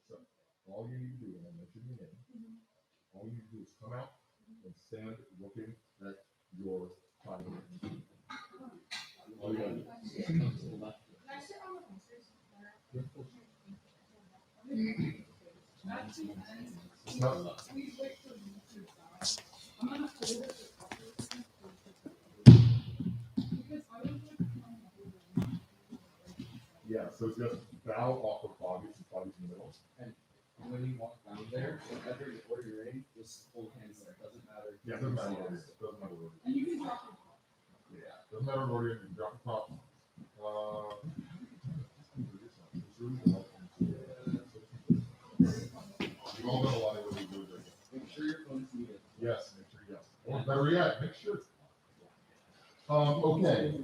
So all you need to do, and I mentioned your name, all you need to do is come out and stand looking at your time. All you gotta do. It's not, yeah, so just bow off of Bobby's in the middle. And when you walk down there, whatever order you're in, just hold hands there. It doesn't matter. Yeah, doesn't matter what it is. Doesn't matter what it is. Yeah, doesn't matter what it is. You drop the top. You all know a lot of what you do there. Make sure your phone's muted. Yes, make sure, yes. Or better yet, make sure it's okay.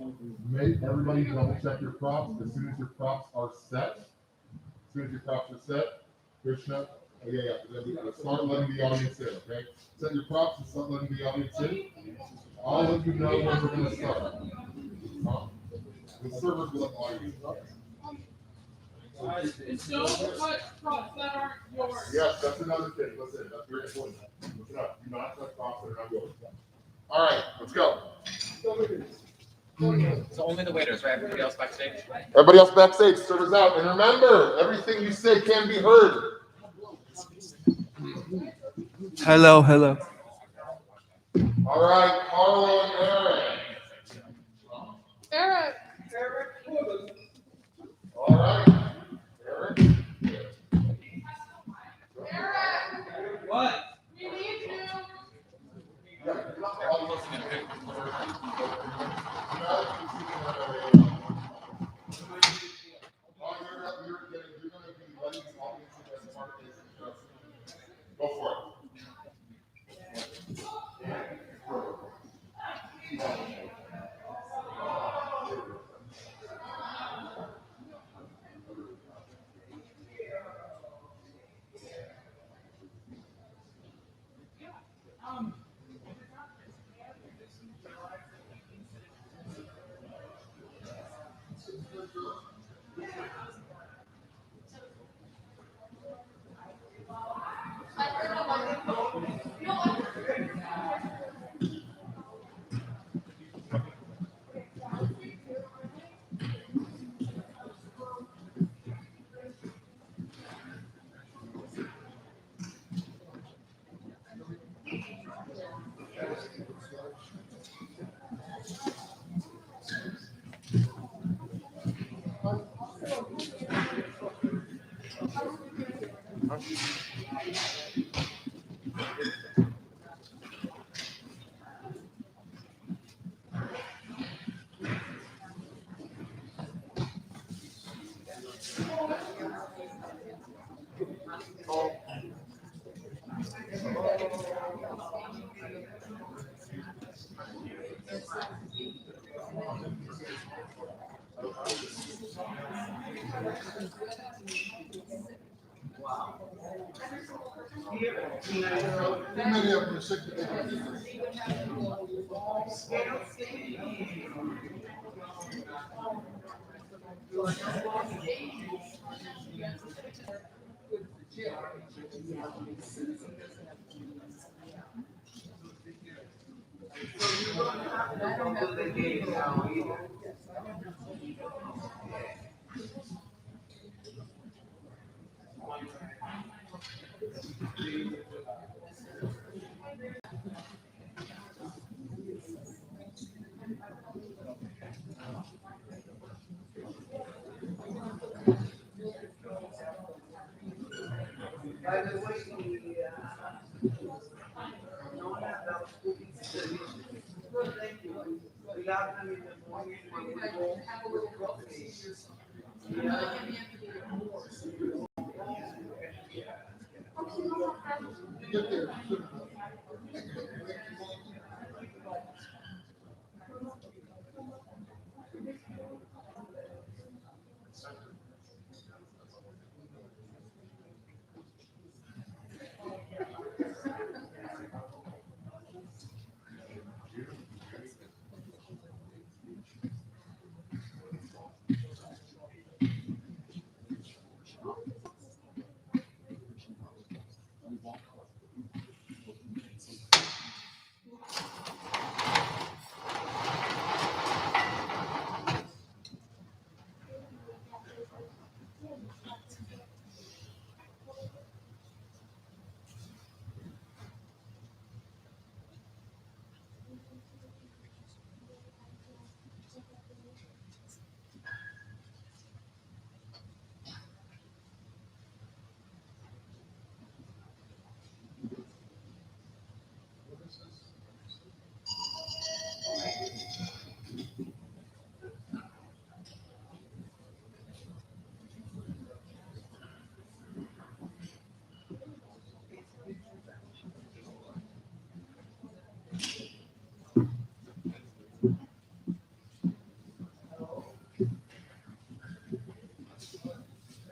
Make everybody double check your props. As soon as your props are set, Krishna, start letting the audience in, okay? Set your props and start letting the audience in. I'll let you know when we're going to start. The servers will let the audience in. Don't touch props that aren't yours. Yes, that's another thing. Listen, that's very important. Listen up. Do not touch props that are not yours. All right, let's go. So only the waiters, right? Everybody else backstage? Everybody else backstage, servers out. And remember, everything you say can be heard. Hello, hello. All right, Carlo and Eric. Eric. All right, Eric. Eric. What? We need you. Go for it. Many of them are sick today. By the way, thank you. We got them in the morning when we go with coffee.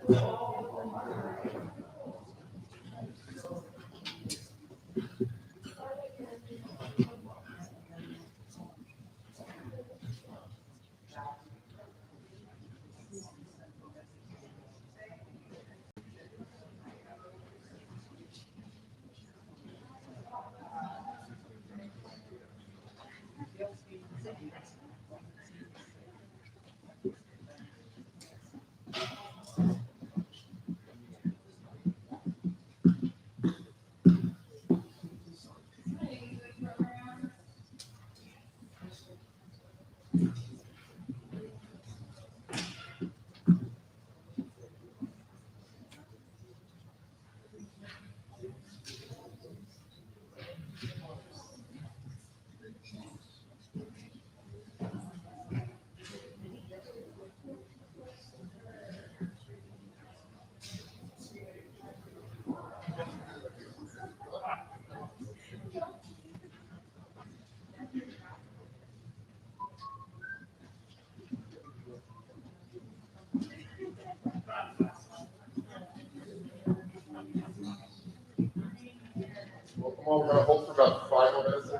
Well, come on, we're gonna hold for about 5 more minutes.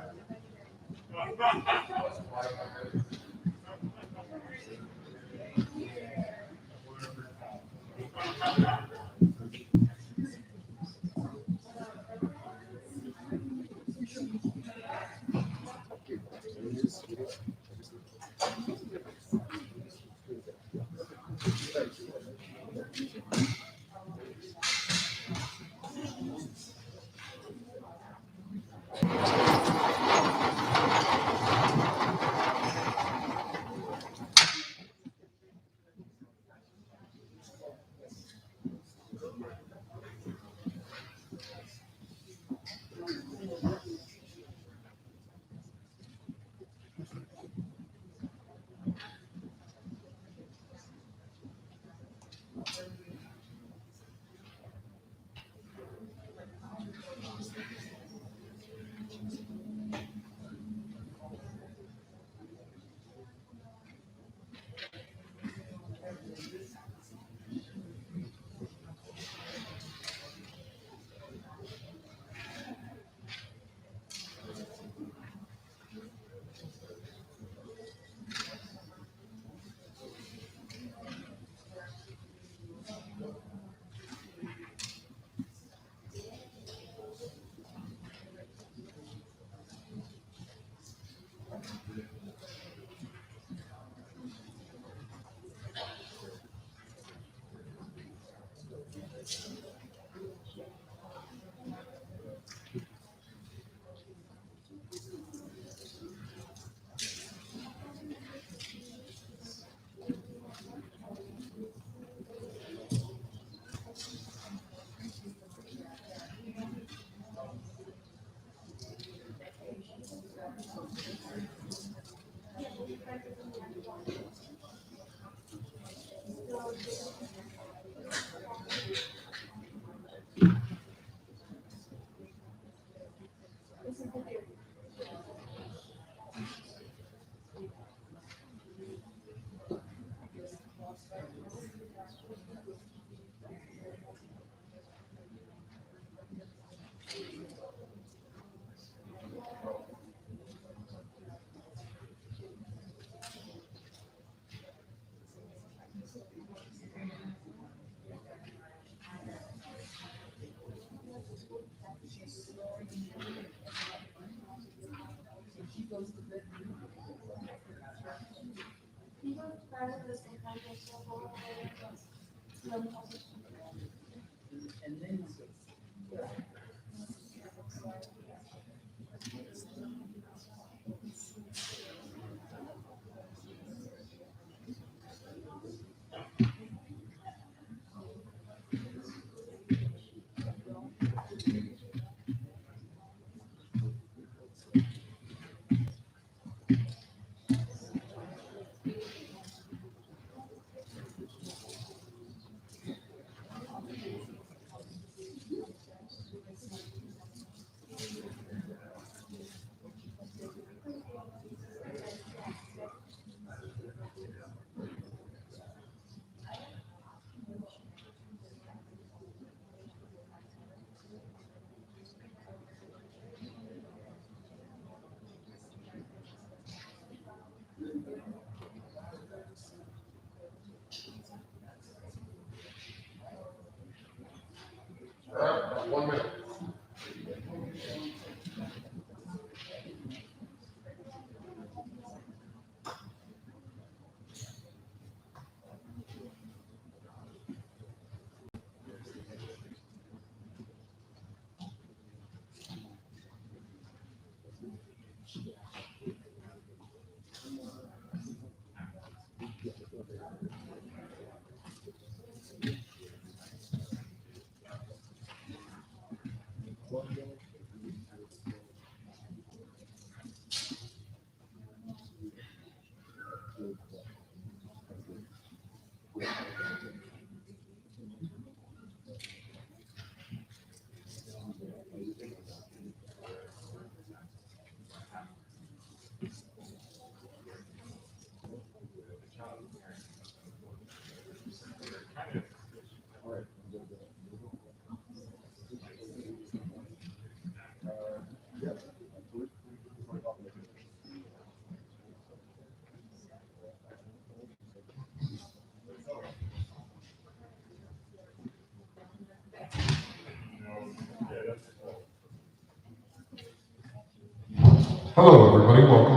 Hello, everybody. Welcome,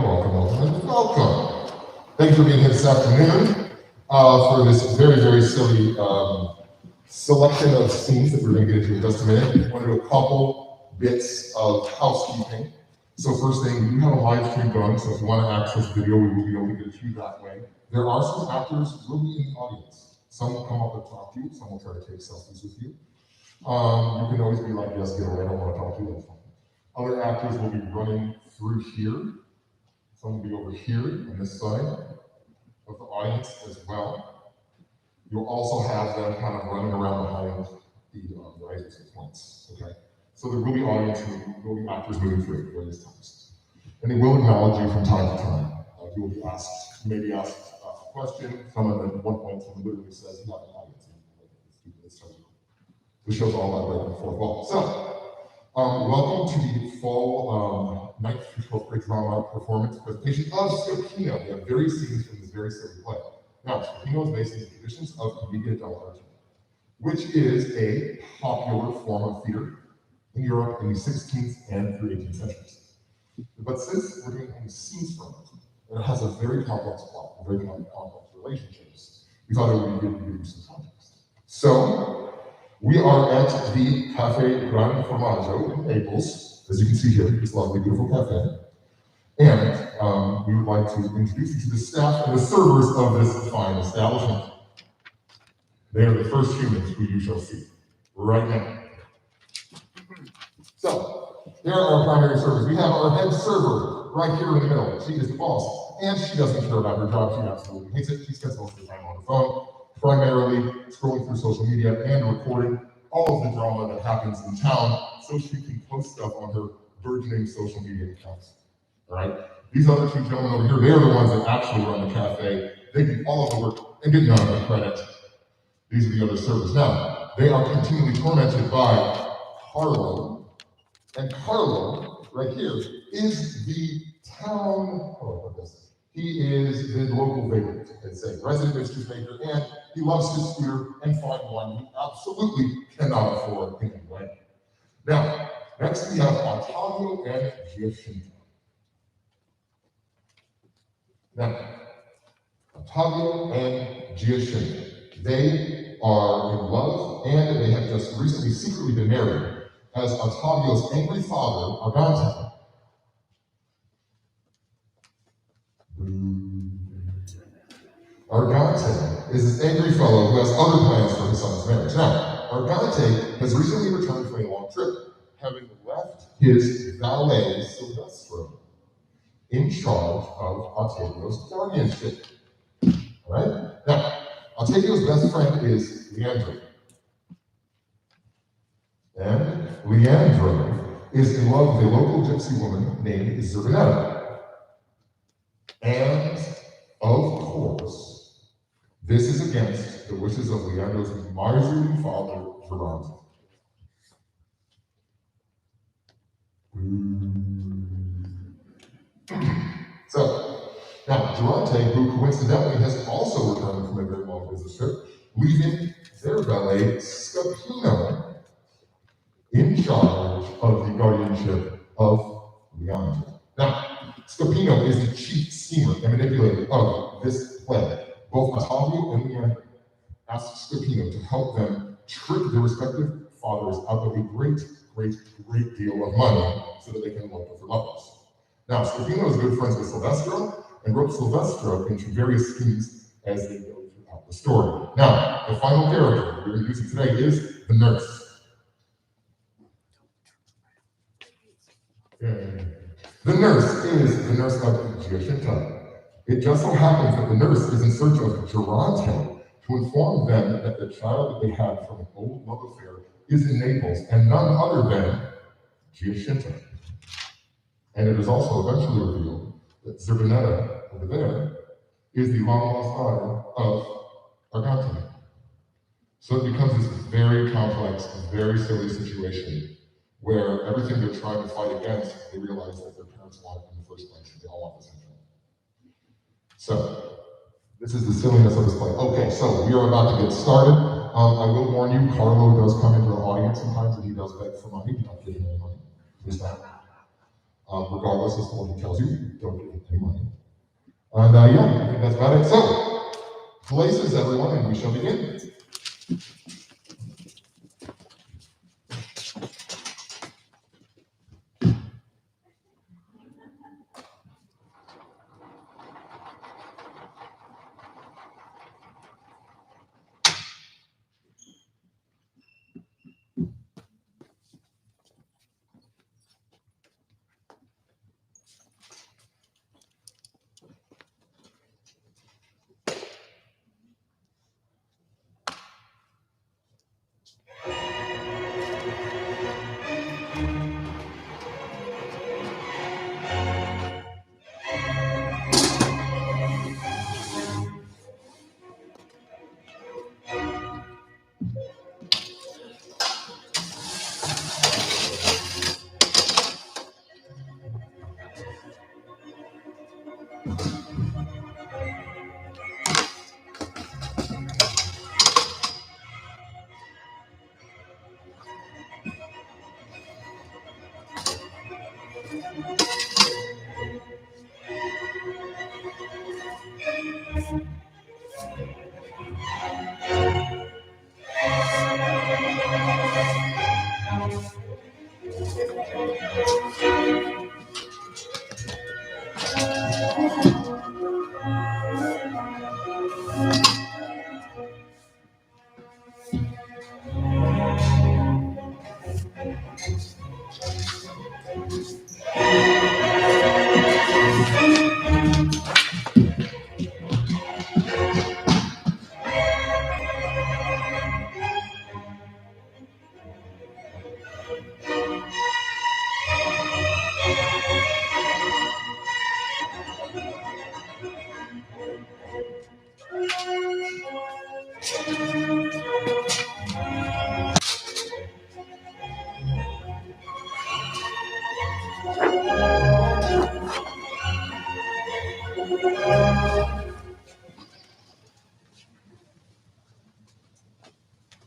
and welcome. Thanks for being here this afternoon for this very, very silly selection of scenes that we're going to get into in just a minute. I want to do a couple bits of housekeeping. So first thing, we have a live stream going, so if you want to access video, we will be able to get it to you that way. There are some actors who will be in the audience. Some will come up and talk to you, some will try to take selfies with you. You can always be like, yes, get away, I don't want to talk to you, that's fine. Other actors will be running through here. Some will be over here on this side of the audience as well. You'll also have them kind of running around behind the risers at points, okay? So there will be audience, there will be actors moving through at various times. And they will acknowledge you from time to time. You will be asked, you may be asked a question. Someone at one point, someone literally says, you have an audience. This show's all about breaking the fourth wall. So, welcome to the fall 9th through 12th grade drama performance presentation of Scapino. We have various scenes from this very silly play. Now, Scapino is based on the traditions of commedia dell'arte, which is a popular form of theater in Europe in the 16th and through 18th centuries. But since we're doing only scenes from it, it has a very complex plot, very complex relationships, we thought it would be good to give you some context. So, we are at the Cafe Gran Formaggio in Naples, as you can see here, this lovely, beautiful cafe. And we would like to introduce you to the staff and the servers of this fine establishment. They are the first humans who you shall see right now. So, there are our primary servers. We have our head server right here in the middle. She is the boss, and she doesn't care about her job. She absolutely hates it. She spends most of the time on her phone, primarily scrolling through social media and recording all of the drama that happens in town so she can post stuff on her burgeoning social media accounts. All right? These other two gentlemen over here, they are the ones that actually run the cafe. They do all of the work and get none of the credit. These are the other servers. Now, they are continually tormented by Carlo. And Carlo, right here, is the town, he is the local vagrant, they say, resident mischief maker, and he loves his scooter and fine wine he absolutely cannot afford in any way. Now, next we have Ottavio and Giacinto. Now, Ottavio and Giacinto, they are in love, and they have just recently secretly been married, as Ottavio's angry father, Argante, is this angry fellow who has other plans for his son's marriage. Now, Argante has recently returned from a long trip, having left his valet, Silvestro, in charge of Ottavio's guardianship. All right? Now, Ottavio's best friend is Leandro. And Leandro is in love with a local gypsy woman named Zerbinetta. And, of course, this is against the wishes of Leandro's miserly father, Geronte. So, now, Geronte, who coincidentally has also returned from a very long business trip, leaving their valet, Scapino, in charge of the guardianship of Leandro. Now, Scapino is the chief schemer and manipulator of this play. Both Ottavio and Leandro ask Scapino to help them trick their respective fathers out of a great deal of money so that they can elope with their lovers. Now, Scapino is good friends with Silvestro and ropes Silvestro into various schemes as they go throughout the story. Now, the final character we're introducing today is the nurse. The nurse is the nurse of Giacinto. It just so happens that the nurse is in search of Geronte to inform them that the child that they had from an old love affair is in Naples and none other than Giacinto. And it is also eventually revealed that Zerbinetta over there is the long-lost daughter of Argante. So it becomes this very complex, very silly situation where everything they're trying to fight against, they realize that their parents want in the first place, and they all want the same thing. So, this is the silliness of this play. Okay, so we are about to get started. I will warn you, Carlo does come into the audience sometimes, and he does beg for money. Do not give him any money. Please not. regardless as to what he tells you, don't give him any money. And yeah, I think that's about it. So, places everyone, and we shall begin.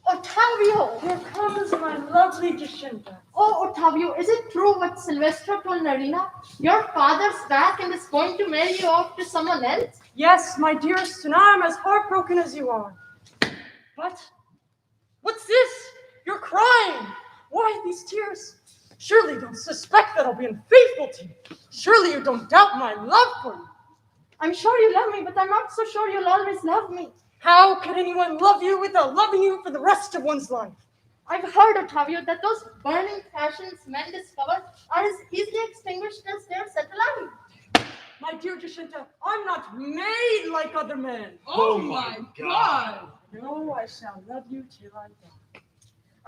Ottavio! Here comes my lovely Jacinta. Oh, Ottavio, is it true what Silvestro told Narina? Your father's back and is going to marry you off to someone else? Yes, my dearest, and I'm as heartbroken as you are. But what's this? You're crying. Why these tears? Surely you don't suspect that I'll be unfaithful to you. Surely you don't doubt my love for you. I'm sure you love me, but I'm not so sure you'll always love me. How could anyone love you without loving you for the rest of one's life? I've heard, Ottavio, that those burning passions men discover are as easily extinguished as they're set alight. My dear Jacinta, I'm not made like other men. Oh my God. No, I shall love you till I die.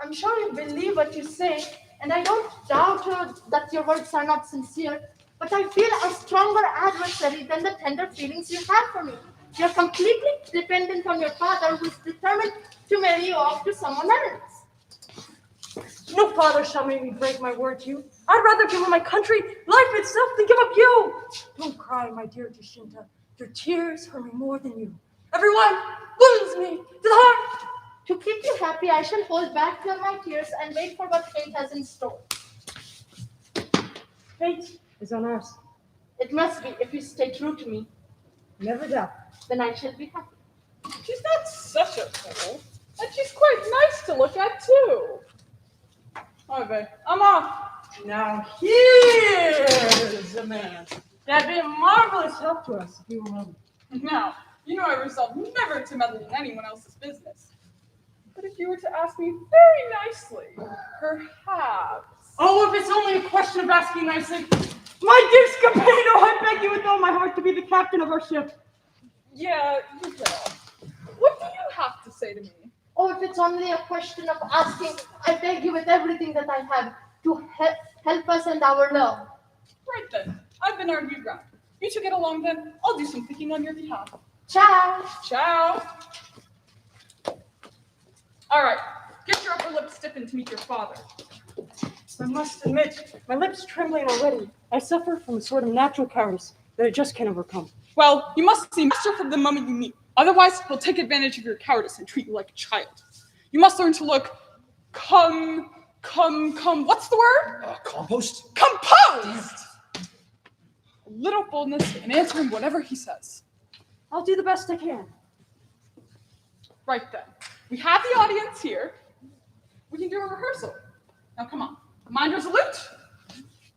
I'm sure you believe what you say, and I don't doubt that your words are not sincere, but I feel a stronger adversary than the tender feelings you have for me. You're completely dependent on your father, who's determined to marry you off to someone else. No father shall make me break my word to you. I'd rather give up my country, life itself, than give up you. Don't cry, my dear Jacinta. Your tears hurt me more than you. Everyone wounds me to the heart. To keep you happy, I shall hold back my tears and wait for what fate has in store. Fate is on our side. It must be if you stay true to me. Never doubt. Then I shall be happy. She's not such a fool. And she's quite nice to look at, too. Okay, I'm off. Now here's a man that'd be a marvelous help to us if you were willing. Now, you know I resolved never to meddle in anyone else's business. But if you were to ask me very nicely, perhaps. Oh, if it's only a question of asking nicely. My dear Scapino, I beg you with all my heart to be the captain of our ship. Yeah, you will. What do you have to say to me? Oh, if it's only a question of asking, I beg you with everything that I have to help us and our love. Right then, I've been argued round. You two get along then. I'll do some thinking on your behalf. Ciao. Ciao. All right, get your upper lip stiffened to meet your father. I must admit, my lips trembling already. I suffer from a sort of natural cowardice that I just can't overcome. Well, you must see master from the moment you meet. Otherwise, he'll take advantage of your cowardice and treat you like a child. You must learn to look what's the word? Compost? Composed! a little boldness in answering whatever he says. I'll do the best I can. Right then. We have the audience here. We can do a rehearsal. Now come on. Mind resolute.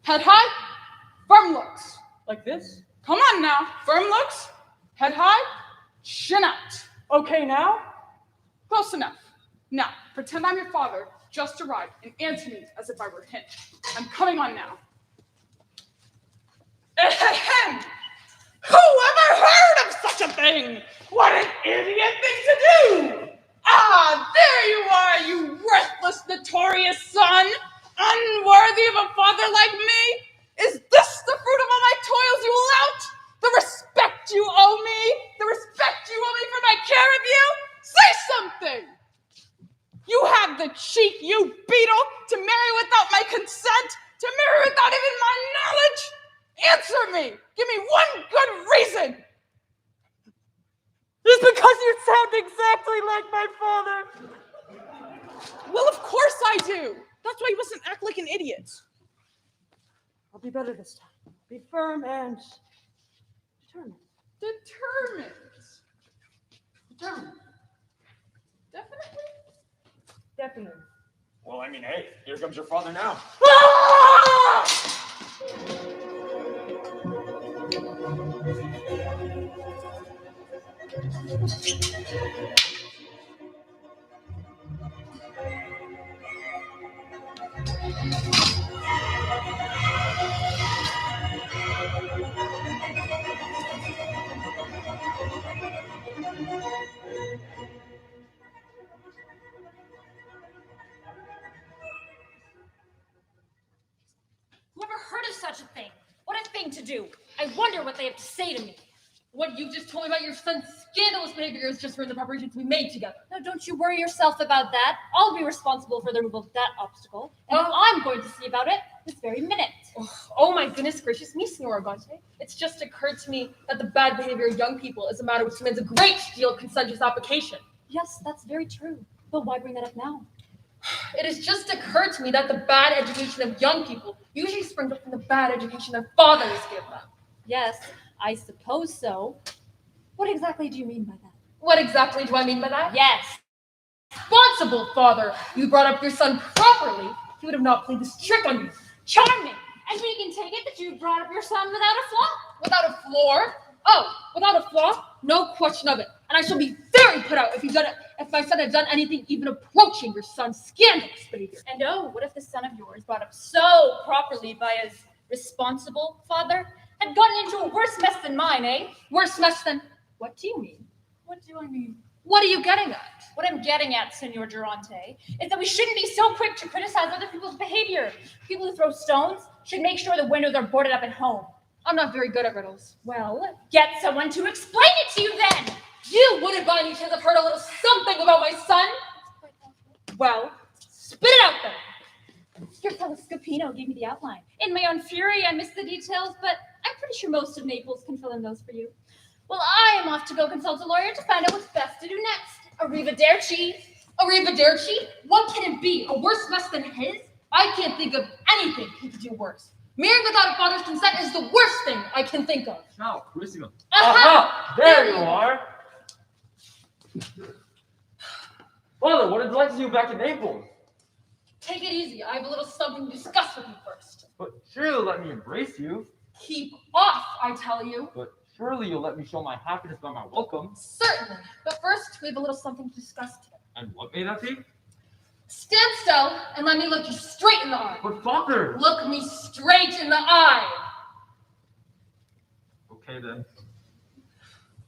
Head high. Firm looks. Like this? Come on now. Firm looks. Head high. Chin out. Okay now? Close enough. Now, pretend I'm your father just arrived and answer me as if I were him. I'm coming on now. Ahem! Who ever heard of such a thing? What an idiot thing to do! Ah, there you are, you worthless, notorious son! Unworthy of a father like me? Is this the fruit of all my toils you will out? The respect you owe me? The respect you owe me for my care of you? Say something! You have the cheek, you beetle, to marry without my consent? To marry without even my knowledge? Answer me! Give me one good reason! It's because you sound exactly like my father. Well, of course I do. That's why you mustn't act like an idiot. I'll be better this time. Be firm and determined. Determined. Determined. Definitely? Definitely. Well, I mean, hey, here comes your father now. Whoever heard of such a thing? What a thing to do. I wonder what they have to say to me. What you just told me about your son's scandalous behavior is just for the preparations we made together. Now, don't you worry yourself about that. I'll be responsible for the removal of that obstacle. And I'm going to see about it this very minute. Oh my goodness gracious me, Senor Agante. It's just occurred to me that the bad behavior of young people is a matter which demands a great deal of conscientious application. Yes, that's very true. But why bring that up now? It has just occurred to me that the bad education of young people usually springs up from the bad education their fathers give them. Yes, I suppose so. What exactly do you mean by that? What exactly do I mean by that? Yes. Responsible father, you brought up your son properly, he would have not played this trick on you. Charming! And we can take it that you brought up your son without a flaw? Without a flaw? Oh, without a flaw? No question of it. And I shall be very put out if my son had done anything even approaching your son's scandalous behavior. And oh, what if the son of yours, brought up so properly by his responsible father, had gotten into a worse mess than mine, eh? Worse mess than... What do you mean? What do I mean? What are you getting at? What I'm getting at, Senor Durante, is that we shouldn't be so quick to criticize other people's behavior. People who throw stones should make sure the windows are boarded up at home. I'm not very good at riddles. Well, get someone to explain it to you then! You wouldn't by any chance have heard a little something about my son? Well, spit it out then! Your fellow Scapino gave me the outline. In my own fury, I missed the details, but I'm pretty sure most of Naples can fill in those for you. Well, I am off to go consult a lawyer to find out what's best to do next. Arrivederci. Arrivederci? What can it be? A worse mess than his? I can't think of anything he could do worse. Marrying without a father's consent is the worst thing I can think of. Ciao, carissimo. Aha! There you are. Father, what did like to you back in Naples? Take it easy. I have a little something to discuss with you first. But surely you'll let me embrace you. Keep off, I tell you. But surely you'll let me show my happiness by my welcome. Certainly. But first, we have a little something to discuss together. And what may that be? Stand still and let me look you straight in the eye. But father! Look me straight in the eye. Okay then.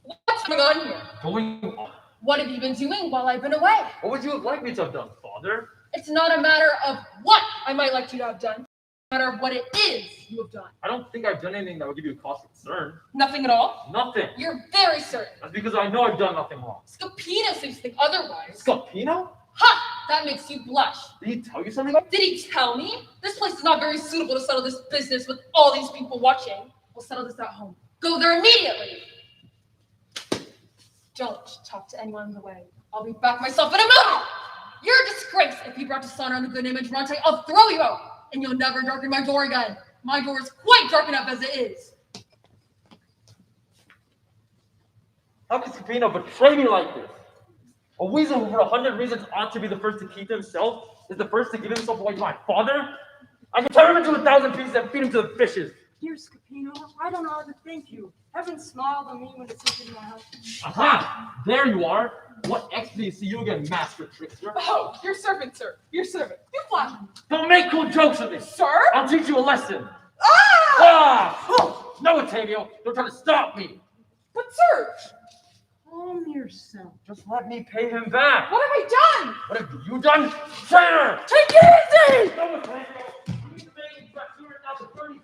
What's going on here? Going on. What have you been doing while I've been away? What would you have liked me to have done, father? It's not a matter of what I might like you to have done. It's a matter of what it is you have done. I don't think I've done anything that would give you cause for concern. Nothing at all? Nothing. You're very certain. That's because I know I've done nothing wrong. Scapino seems to think otherwise. Scapino? Ha! That makes you blush. Did he tell you something? Did he tell me? This place is not very suitable to settle this business with all these people watching. We'll settle this at home. Go there immediately. Don't talk to anyone on the way. I'll be back myself in a moment. You're a disgrace. If you brought dishonor on the good name of Durante, I'll throw you out, and you'll never darken my door again. My door is quite dark enough as it is. How can Scapino betray me like this? A weasel who for 100 reasons ought to be the first to keep himself is the first to give himself away to my father? I can tear him into 1,000 pieces and feed him to the fishes. Dear Scapino, I don't know how to thank you. Heaven smiled on me when it said in my house. Aha! There you are. What expediency you again, master trickster? Oh, your servant, sir. Your servant. You flatter. Don't make cool jokes of me. Sir? I'll teach you a lesson. Ah! Ah! Oh, no, Octavio. Don't try to stop me. But, sir, Calm yourself. Just let me pay him back. what have I done? What have you done? Traitor! Take it easy! No, Octavio. You need to make him back sooner now the 30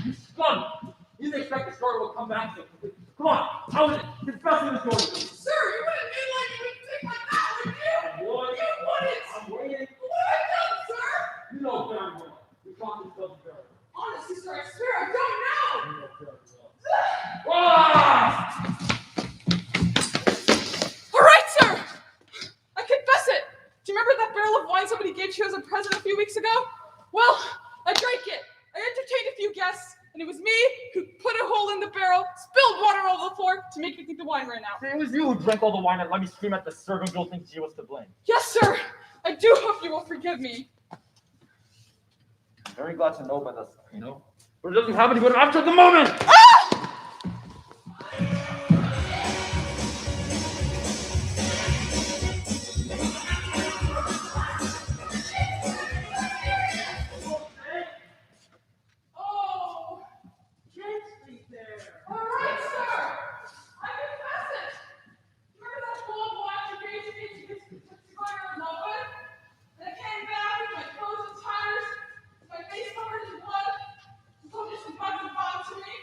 You scum! You didn't expect the story will come back to you. Come on, how is it? Confess to the story. Sir, you wouldn't mean like you would think like that, would you? What? You wouldn't! I'm waiting. What have I done, sir? You know very well. You can't just tell very well. Honestly, sir, I swear I don't know! You know very well. Ah! All right, sir! I confess it! Do you remember that barrel of wine somebody gave to you as a present a few weeks ago? Well, I drank it. I entertained a few guests, and it was me who put a hole in the barrel, spilled water all over the floor to make me think the wine ran out. It was you who drank all the wine and let me scream at the servant girl thinking she was to blame. Yes, sir! I do hope you will forgive me. I'm very glad to know about this, you know? But it doesn't have to go after the moment! Ah! Oh, Gently there. all right, sir. I confess it. Remember that bowl of wine you gave to me to get to go in love with? And I came back with my clothes and tires, my face covered in blood, and told you some bugs and bombs to me.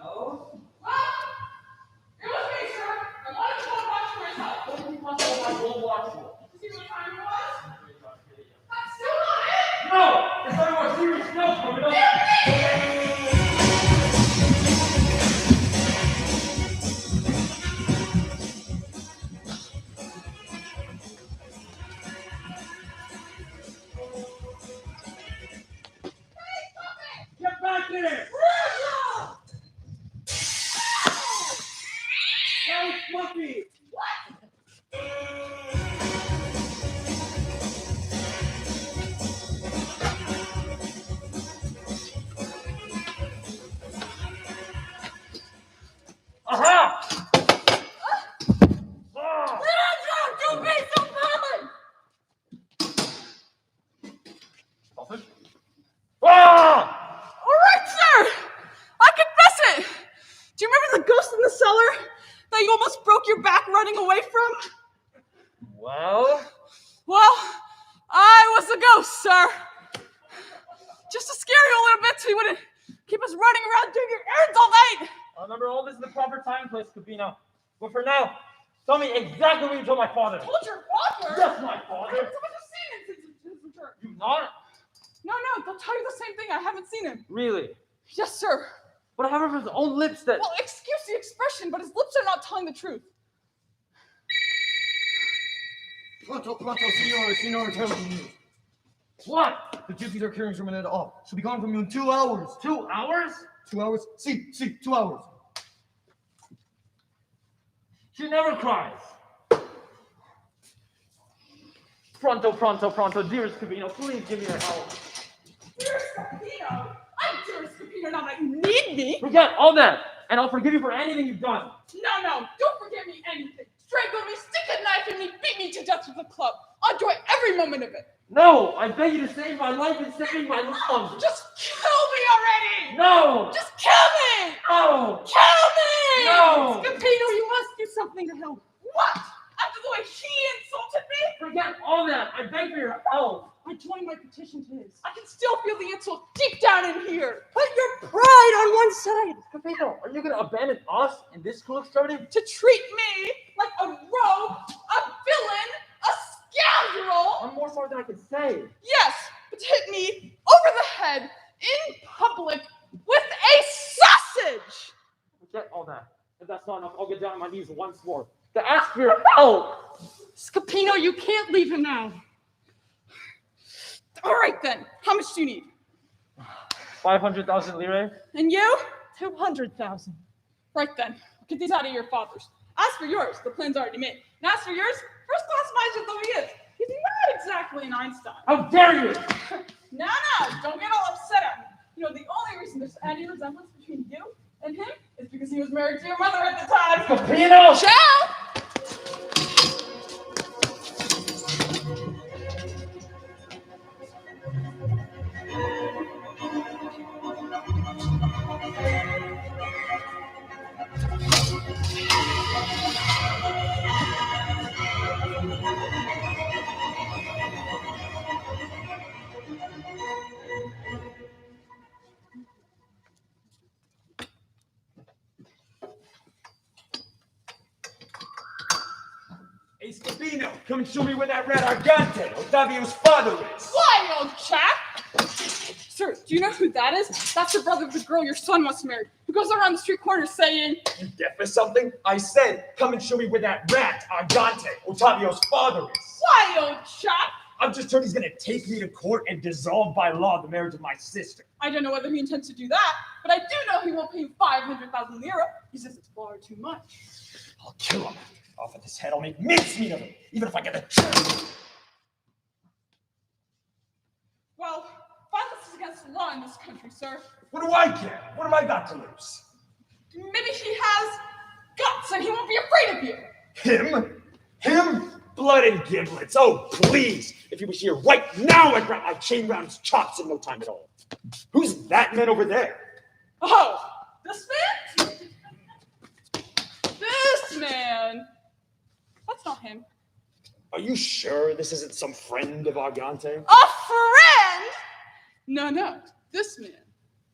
Well? Well, it was me, sir. I wanted to go and watch for myself. What do you want to know my gold watch for? To see what time it was. That's still not it. No! It's not more serious now, criminal! Get back here! That was Fluffy! Aha! Ah! Don't be so violent. Sausage? Ah! All right, sir. I confess it. Do you remember the ghost in the cellar that you almost broke your back running away from? Well? Well, I was the ghost, sir. Just to scare you a little bit so you wouldn't keep us running around doing your errands all night. I'll remember all this in the proper time place, Scapino. But for now, tell me exactly what you told my father. Told your father? Yes, my I father. haven't so much as seen him since his return. You not? No, they'll tell you the same thing. I haven't seen him. Really? Yes, sir. But I have it from his own lips that... Well, excuse the expression, but his lips are not telling the truth. Pronto, signore, tell me. What? The gypsies are carrying Germanetta off. She'll be gone from you in 2 hours. 2 hours? 2 hours? See, 2 hours. She never cries. Pronto, dearest Scapino, please give me your help. Dearest Scapino? I'm dearest Scapino now that you need me. Forget all that, and I'll forgive you for anything you've done. No, don't forget me anything. Strangle me, stick a knife in me, beat me to death with a club. I'll enjoy every moment of it. No, I beg you to save my life and save my love. Just kill me already! No! Just kill me! No! Kill me! No! Scapino, you must do something to help. What? After the way he insulted me? Forget all that. I beg for your help. I join my petition to his. I can still feel the insult deep down in here. Put your pride on one side. Scapino, are you going to abandon us in this cruel extremity? To treat me like a rogue, a villain, a scoundrel. I'm more sorry than I can say. Yes, but to hit me over the head in public with a sausage. Forget all that. If that's not enough, I'll get down on my knees once more to ask for your help. Scapino, you can't leave him now. All right then, how much do you need? 500,000 lire? And you? 200,000. Right then, Get these out of your father's. As for yours, the plan's already made. And as for yours, first-class major though he is, he's not exactly an Einstein. How dare you! No, don't get all upset at me. You know, the only reason there's any resemblance between you and him is because he was married to your mother at the time. Scapino! Ciao! Hey, Scapino, come and show me where that rat Argante, Ottavio's father is. Why, old chap? Sir, do you know who that is? That's the brother of the girl your son must marry, who goes around the street corner saying, You deaf or something? I said, come and show me where that rat Argante, Ottavio's father is. Why, old chap? I've just heard he's gonna take me to court and dissolve by law the marriage of my sister. I don't know whether he intends to do that, but I do know he won't pay 500,000 lira. He says it's far too much. I'll kill him. Off of his head, I'll make mincemeat of him, even if I get the chance. Well, violence is against the law in this country, sir. What do I care? What have I got to lose? Maybe he has guts and he won't be afraid of you. Him? Him? Blood and giblets. Oh, please. If he was here right now, I'd wrap my chain around his chops in no time at all. Who's that man over there? Oh, this man? This man? That's not him. Are you sure this isn't some friend of Argante? A friend? No. This man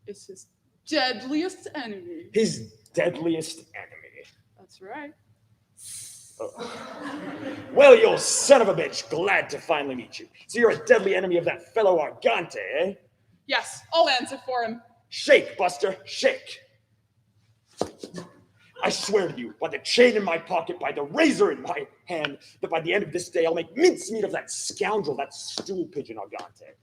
is his deadliest enemy. His deadliest enemy. That's right. Oh. Well, you son of a bitch, glad to finally meet you. So you're a deadly enemy of that fellow Argante, eh? Yes, I'll answer for him. Shake, Buster, shake. I swear to you, by the chain in my pocket, by the razor in my hand, that by the end of this day, I'll make mincemeat of that scoundrel, that stool pigeon Argante.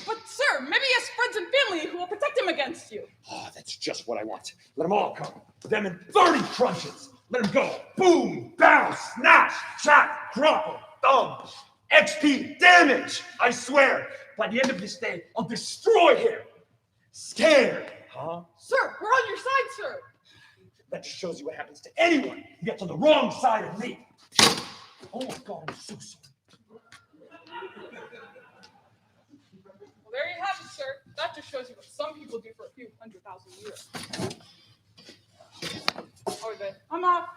But sir, maybe he has friends and family who will protect him against you. Oh, that's just what I want. Let them all come. Them in 30 crunches. Let them go. Boom, bounce, snatch, chop, crumple, thumb. XP, damage. I swear, by the end of this day, I'll destroy him. Scared, huh? Sir, we're on your side, sir. That just shows you what happens to anyone who gets on the wrong side of me. Oh my God, I'm so sorry. Well, there you have it, sir. That just shows you what some people do for a few 100,000 euros. Oh, then I'm off.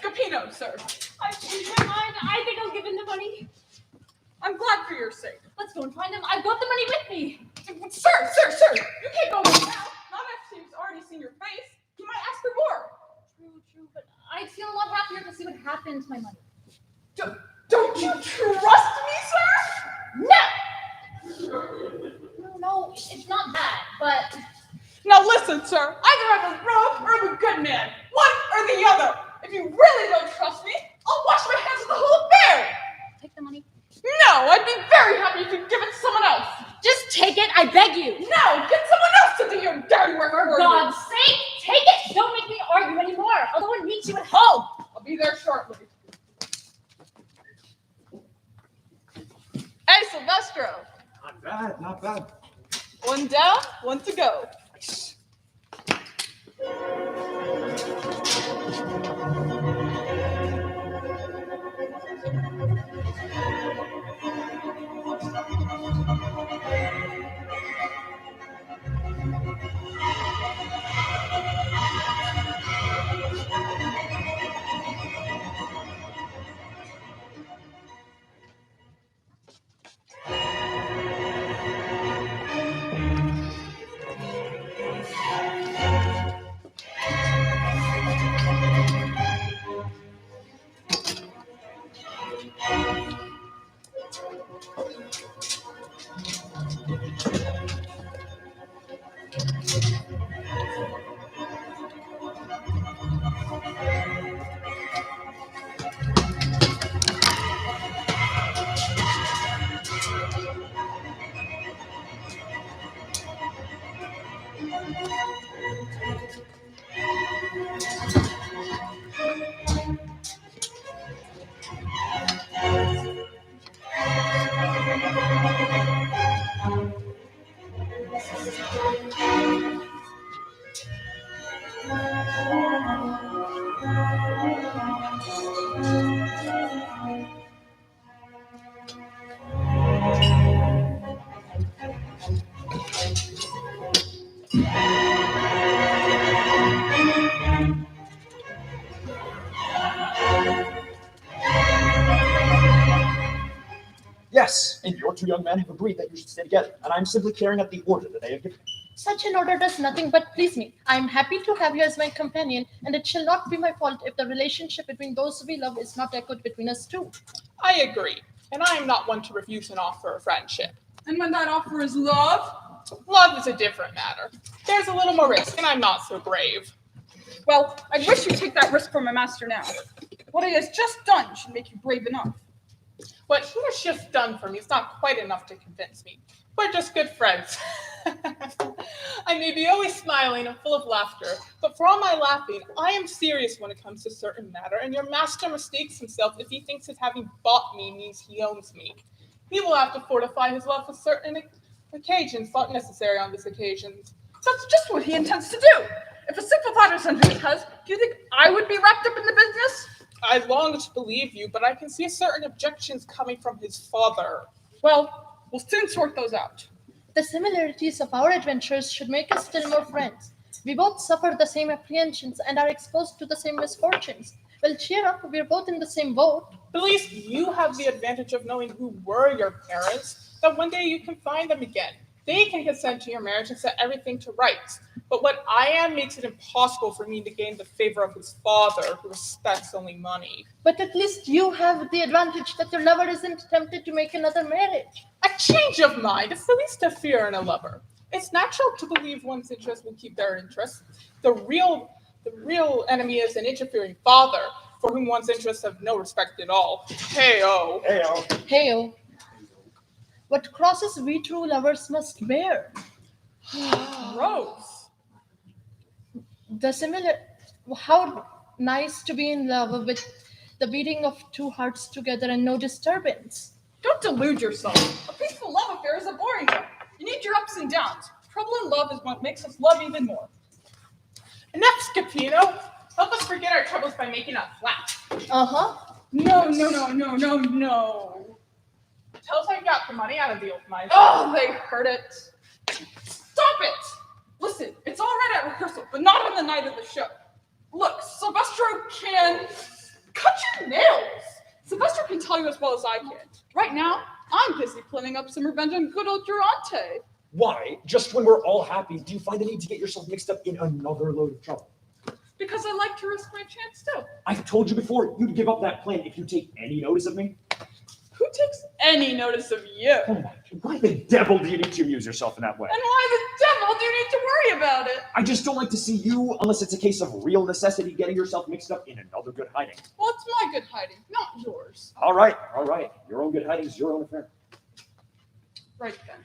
Scapino, sir. I changed my mind. I think I'll give him the money. I'm glad for your sake. Let's go and find him. I've got the money with me. Sir, you can't go there now. Not after he's already seen your face. He might ask for more. True, but I'd feel a lot happier to see what happened to my money. Don't you trust me, sir? No, it's not that, but... Now listen, sir. Either I'm a rogue or I'm a good man. One or the other. If you really don't trust me, I'll wash my hands of the whole affair. Take the money. No, I'd be very happy if you give it to someone else. Just take it, I beg you. No, get someone else to do your dirty work for you. For God's sake, take it. Don't make me argue anymore. I'll go and meet you at home. I'll be there shortly. Hey, Silvestro. Not bad. One down, one to go. Yes, and your two young men have agreed that you should stay together, and I'm simply carrying out the order that they have given me. Such an order does nothing but please me. I am happy to have you as my companion, and it shall not be my fault if the relationship between those we love is not echoed between us two. I agree, and I am not one to refuse an offer of friendship. And when that offer is love? Love is a different matter. There's a little more risk, and I'm not so brave. Well, I wish you'd take that risk from my master now. What he has just done should make you brave enough. What he has just done for me is not quite enough to convince me. We're just good friends. I may be always smiling and full of laughter, but for all my laughing, I am serious when it comes to certain matter, and your master mistakes himself if he thinks his having bought me means he owns me. He will have to fortify his love with certain occasions thought necessary on this occasion. That's just what he intends to do. If a sympathizer under his head, do you think I would be wrapped up in the business? I long to believe you, but I can see certain objections coming from his father. Well, we'll soon sort those out. The similarities of our adventures should make us still more friends. We both suffer the same apprehensions and are exposed to the same misfortunes. Well, cheer up, we're both in the same boat. But at least you have the advantage of knowing who were your parents, that one day you can find them again. They can consent to your marriage and set everything to rights. But what I am makes it impossible for me to gain the favor of his father, who respects only money. But at least you have the advantage that your lover isn't tempted to make another marriage. A change of mind is the least to fear in a lover. It's natural to believe one's interests will keep their interests. The real enemy is an interfering father, for whom one's interests have no respect at all. Hey-oh. Hey-oh. Hey-oh. What crosses we true lovers must bear. Rose. How nice to be in love with the beating of two hearts together and no disturbance. Don't delude yourself. A peaceful love affair is a boring one. You need your ups and downs. Trouble in love is what makes us love even more. Enough, Scapino. Help us forget our troubles by making a flat. Uh-huh. No. Tell us how you got the money out of the deal with my Oh, they heard it. Stop it! Listen, it's all right at rehearsal, but not on the night of the show. Look, Silvestro can cut your nails. Silvestro can tell you as well as I can. Right now, I'm busy planning up some revenge on good old Durante. Why, just when we're all happy, do you find the need to get yourself mixed up in another load of trouble? Because I like to risk my chance too. I've told you before, you'd give up that plan if you take any notice of me. Who takes any notice of you? Come on, why the devil do you need to amuse yourself in that way? And why the devil do you need to worry about it? I just don't like to see you, unless it's a case of real necessity, getting yourself mixed up in another good hiding. Well, it's my good hiding, not yours. All right. Your own good hiding is your own affair. Right then.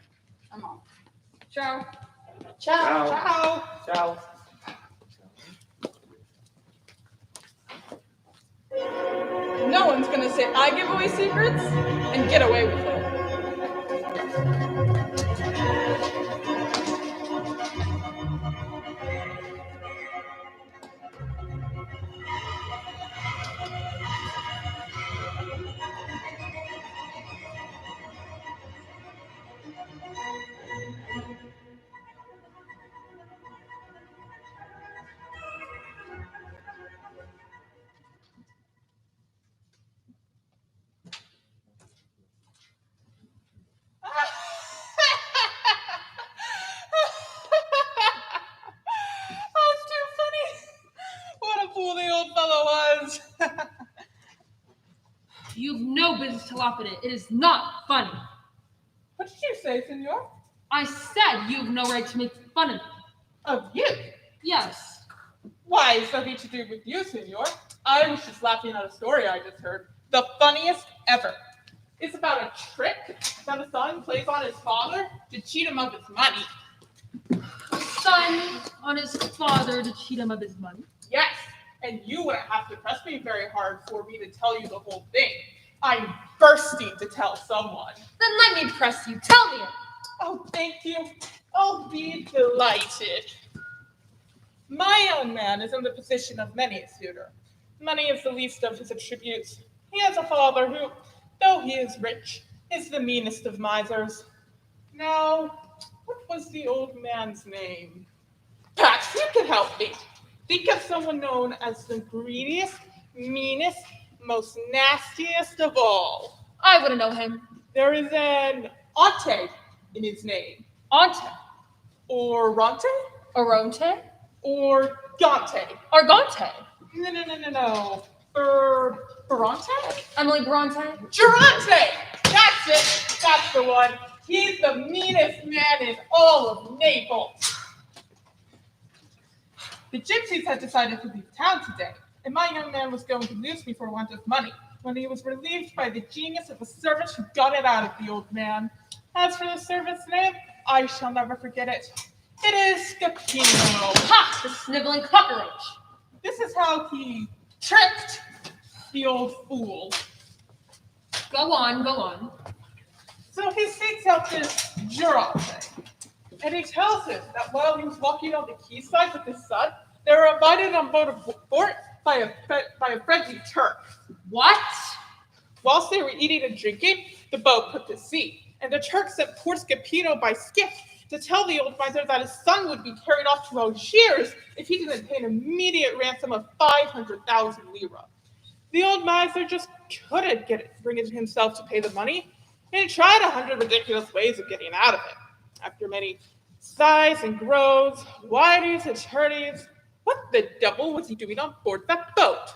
I'm on. Ciao. Ciao. Ciao. No one's gonna say I give away secrets and get away with it. That's too funny. What a fool the old fellow was. You've no business to laugh at it. It is not funny. What did you say, senor? I said you've no right to make fun of me. Of you? Yes. Why, it's nothing to do with you, senor. I was just laughing at a story I just heard. The funniest ever. It's about a trick that a son plays on his father to cheat him of his money. A son on his father to cheat him of his money. Yes, and you wouldn't have to press me very hard for me to tell you the whole thing. I'm bursting to tell someone. Then let me press you. Tell me it. Oh, thank you. I'll be delighted. My young man is in the position of many a suitor. Money is the least of his attributes. He has a father who, though he is rich, is the meanest of misers. Now, what was the old man's name? Perhaps you can help me. Think of someone known as the greediest, meanest, most nastiest of all. I wouldn't know him. There is an Ante in his name. Ante. Or Ronte? Oronte? Or Gante. Argante. No. Bronte? Emily Bronte? Durante! That's it. That's the one. He's the meanest man in all of Naples. The gypsies had decided to leave town today, and my young man was going to lose me for want of money, when he was relieved by the genius of a servant who got it out of the old man. As for the servant's name, I shall never forget it. It is Scapino. Ha! The sniveling cockroach. This is how he tricked the old fool. Go on, go on. So he seeks out this Durante, and he tells him that while he was walking on the quayside with his son, they were invited on board a boat by a friendly Turk. What? Whilst they were eating and drinking, the boat put to sea, and the Turk sent poor Scapino by skiff to tell the old miser that his son would be carried off to Algiers if he didn't pay an immediate ransom of 500,000 lira. The old miser just couldn't bring it himself to pay the money, and he tried 100 ridiculous ways of getting out of it. After many sighs and groans, whinings and turnings, what the devil was he doing on board that boat?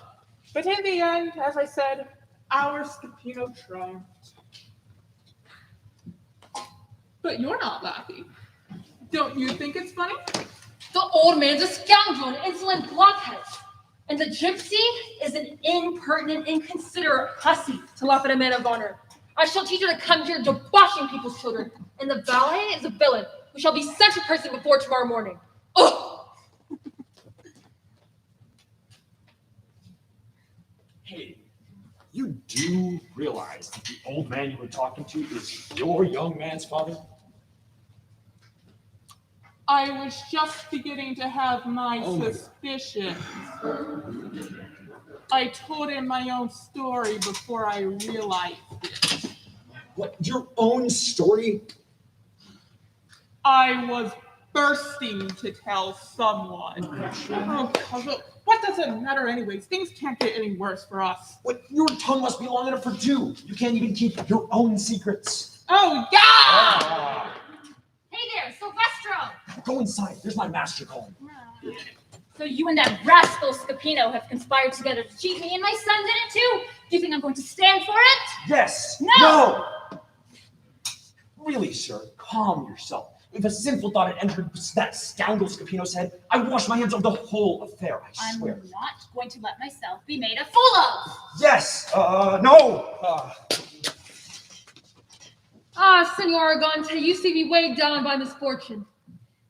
But in the end, as I said, our Scapino triumphed. But you're not laughing. Don't you think it's funny? The old man's a scoundrel, an insolent blockhead. And the gypsy is an impertinent, inconsiderate hussy to laugh at a man of honor. I shall teach her to come here debauching people's children. And the valet is a villain who shall be sent to prison before tomorrow morning. Ugh! Hey, you do realize that the old man you were talking to is your young man's father? I was just beginning to have my suspicions. I told him my own story before I realized it. What, your own story? I was bursting to tell someone. Oh, what does it matter anyways? Things can't get any worse for us. What, your tongue must be long enough for two. You can't even keep your own secrets. Oh, yeah! Hey there, Silvestro! Go inside. There's my master calling. So you and that rascal Scapino have conspired together to cheat me, and my son did it too. Do you think I'm going to stand for it? Yes. No! Really, sir, calm yourself. If a sinful thought had entered that scoundrel Scapino's head, I would wash my hands of the whole affair, I swear. I'm not going to let myself be made a fool of. Yes, no. Senor Argante, you see me weighed down by misfortune.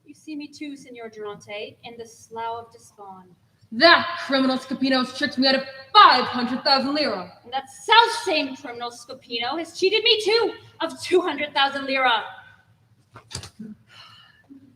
You see me too, Senor Durante, in the slough of despond. That criminal Scapino has tricked me out of 500,000 lira. And that self-same criminal Scapino has cheated me too of 200,000 lira.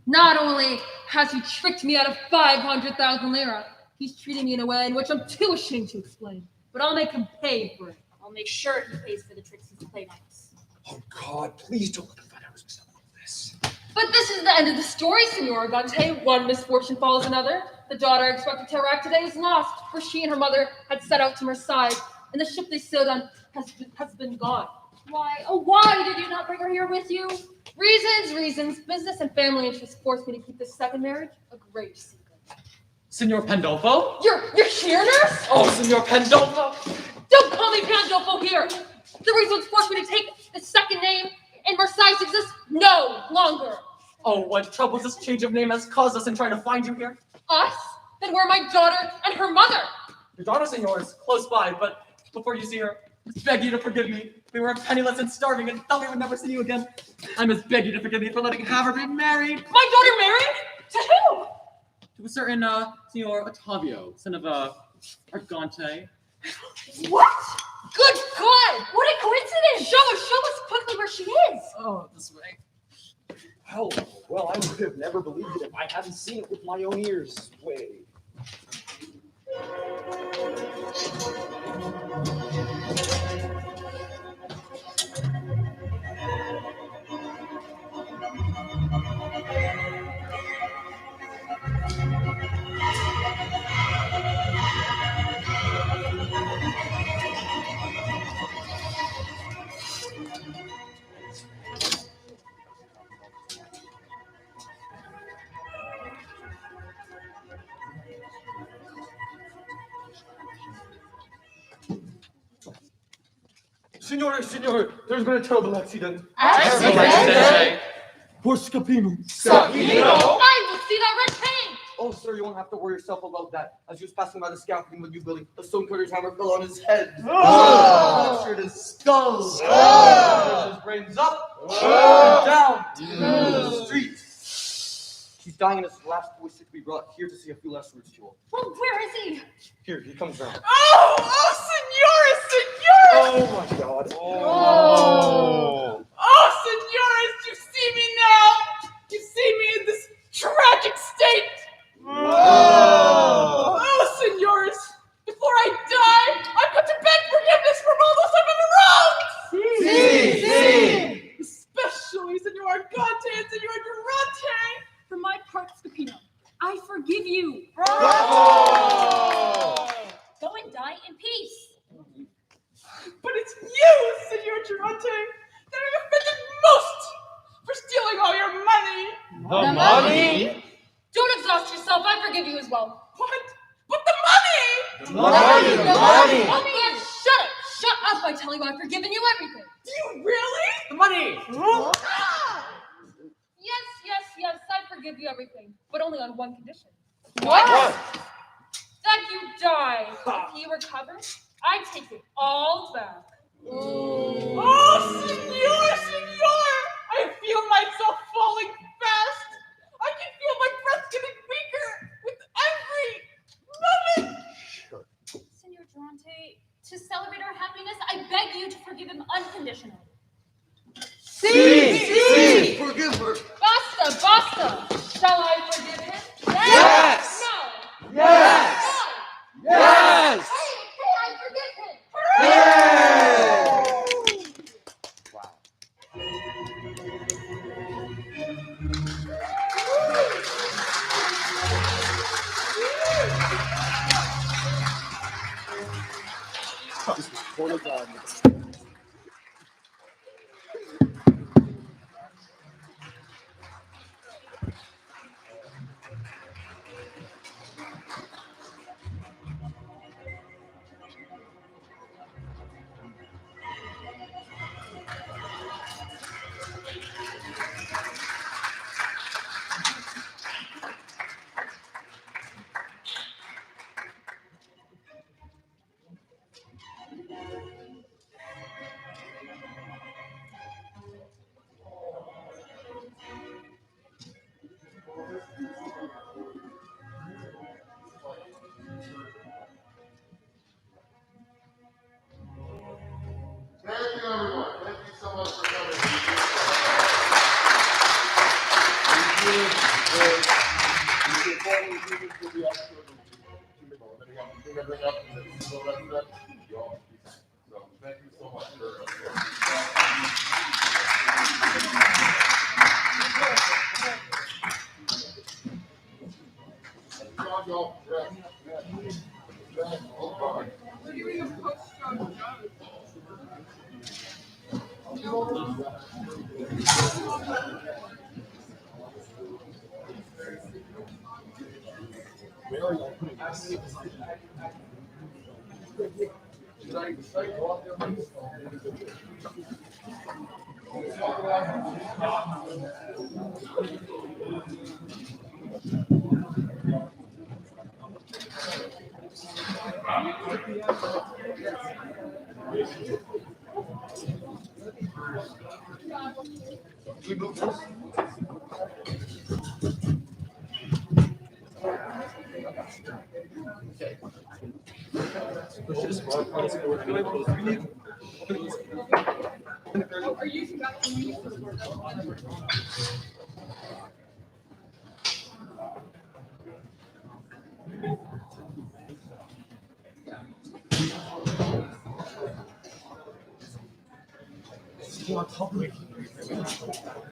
Not only has he tricked me out of 500,000 lira, he's treating me in a way in which I'm too ashamed to explain. But I'll make him pay for it. I'll make sure he pays for the tricks he's played on us. Oh, God, please don't let him find out who's mixed up in all this. But this is the end of the story, Senor Argante. One misfortune follows another. The daughter I expected to arrive today is lost, for she and her mother had set out to Marseille, and the ship they sailed on has been gone. Why, oh why did you not bring her here with you? Reasons. Business and family interests forced me to keep this second marriage a great secret. Senor Pandolfo? You're here, nurse? Oh, Senor Pandolfo! Don't call me Pandolfo here! The reasons forced me to take the second name in Marseille exists no longer. Oh, what troubles this change of name has caused us in trying to find you here? Us? Then where are my daughter and her mother? Your daughter, Senor, is close by, but before you see her, I beg you to forgive me. We were penniless and starving and thought we would never see you again. I must beg you to forgive me for letting have her be married. My daughter married? To who? To a certain, Senor Ottavio, son of, Argante. What? Good God! What a coincidence! Show us quickly where she is! Oh, this way. Oh, well, I would have never believed it if I hadn't seen it with my own ears. Wait. Signore, there's been a terrible accident. Accident? Poor Scapino. I will see that red paint. Oh, sir, you won't have to worry yourself about that. As he was passing by the scaffolding with you, Billy, a stonecutter's hammer fell on his head. Fractured his skull. His brains up and down to the streets. He's dying, and his last voice to be brought here to see a few last words to him. Well, where is he? Here, he comes round. Oh, senores! Oh my God! Oh, senores, you see me now! You see me in this tragic state! Oh, senores, before I die, I've got to beg forgiveness from all those I've ever wronged! Especially Senor Gante and Senor Durante! For my part, Scapino, I forgive you. Go and die in peace. But it's you, Senor Durante, that I'm offended most for stealing all your money! The money? Don't exhaust yourself. I forgive you as well. What? But the money! The money! Oh, man, shut up. Shut up. I tell you, I've forgiven you everything. Do you really? The money! Yes, I forgive you everything, but only on one condition. What? That you die. If you recover, I take it all back. Oh, senor! I feel myself falling fast. I can feel my breath getting weaker with every moment. Senor Durante, to celebrate our happiness, I beg you to forgive him unconditionally. See! Forgive her! Basta! Shall I forgive him? Yes! No! Yes! No! Yes! Hey, I forgive him! Hooray! Wow. This was porno time. Thank you, everyone. Thank you so much for coming. So thank you so much Are you You want to help me?